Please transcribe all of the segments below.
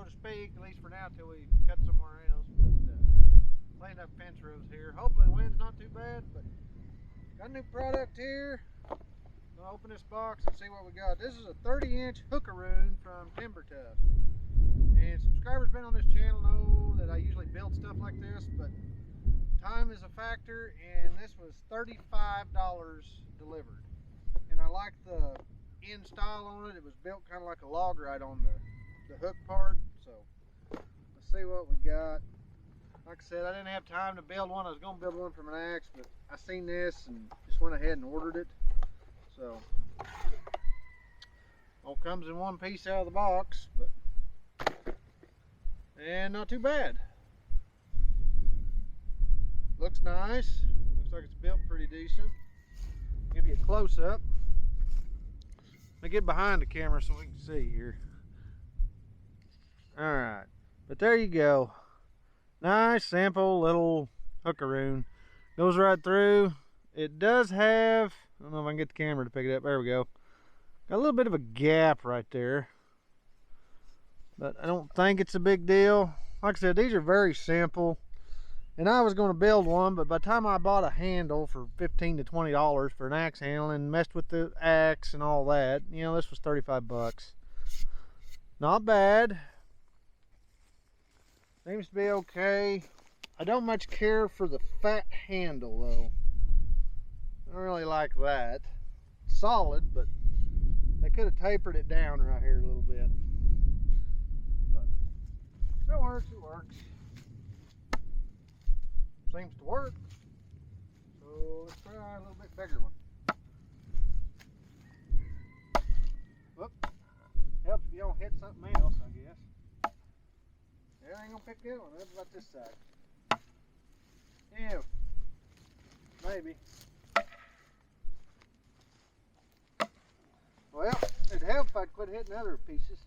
to speak, at least for now, till we cut somewhere else. But laying up fence rows here. Hopefully the wind's not too bad, but got a new product here. Gonna open this box and see what we got. This is a 30-inch hookaroon from Tuff. And subscribers been on this channel know that I usually build stuff like this, but time is a factor, and this was $35 delivered. And I like the end style on it. It was built kind of like a log ride on the hook part. So let's see what we got. Like I said, I didn't have time to build one. I was going to build one from an axe, but I seen this and just went ahead and ordered it. So all comes in one piece out of the box, and not too bad. Looks nice. Looks like it's built pretty decent. Give you a close-up. Let me get behind the camera so we can see here. Alright, but there you go. Nice, simple little hookaroon. Goes right through. It does have, I don't know if I can get the camera to pick it up. There we go. Got a little bit of a gap right there, but I don't think it's a big deal. Like I said, these are very simple. And I was going to build one, but by the time I bought a handle for $15 to $20 for an axe handle and messed with the axe and all that, you know, this was 35 bucks. Not bad. Seems to be okay. I don't much care for the fat handle though. I don't really like that. It's solid, but they could have tapered it down right here a little bit. But it works, it works. Seems to work. So let's try a little bit bigger one. Whoop. Helps if you don't hit something else, I guess. Yeah, I ain't gonna pick that one. What about this side? Yeah. Maybe. Well, it'd help if I'd quit hitting other pieces.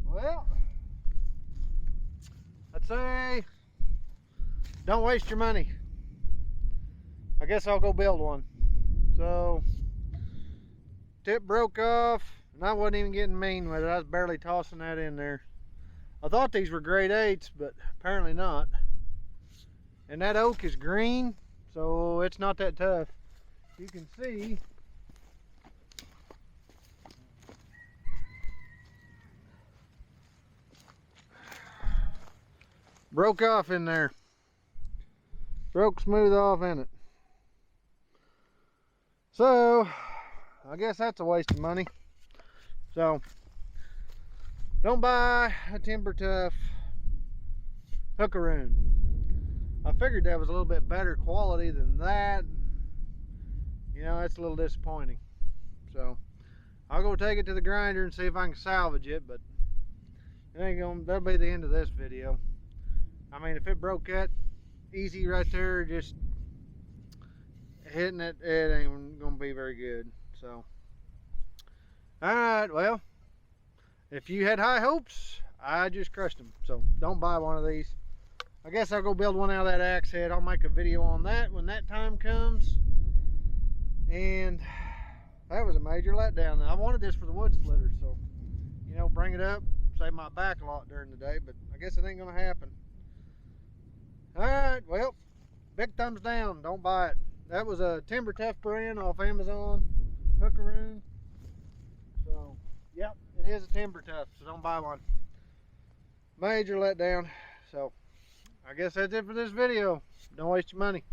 Well, I'd say don't waste your money. I guess I'll go build one. So, tip broke off, and I wasn't even getting mean with it. I was barely tossing that in there. I thought these were grade 8s, but apparently not. And that oak is green, so it's not that tough. You can see broke off in there. Broke smooth off in it. So I guess that's a waste of money. So don't buy a Tuff hookaroon. I figured that was a little bit better quality than that. You know, that's a little disappointing. So I'll go take it to the grinder and see if I can salvage it, but it ain't gonna, that'll be the end of this video. I mean, if it broke that easy right there, just hitting it, it ain't gonna be very good. So alright, well, if you had high hopes, I just crushed them. So don't buy one of these. I guess I'll go build one out of that axe head. I'll make a video on that when that time comes. And that was a major letdown. I wanted this for the wood splitter, so, you know, bring it up, save my back a lot during the day, but I guess it ain't gonna happen. Alright, well, big thumbs down. Don't buy it. That was a Tuff brand off Amazon, hookaroon. So, yep, it is a Tuff, so don't buy one. Major letdown. So, I guess that's it for this video. Don't waste your money.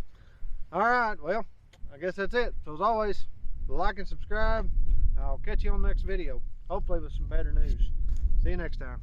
Alright, well, I guess that's it. So as always, like and subscribe. I'll catch you on the next video. Hopefully with some better news. See you next time.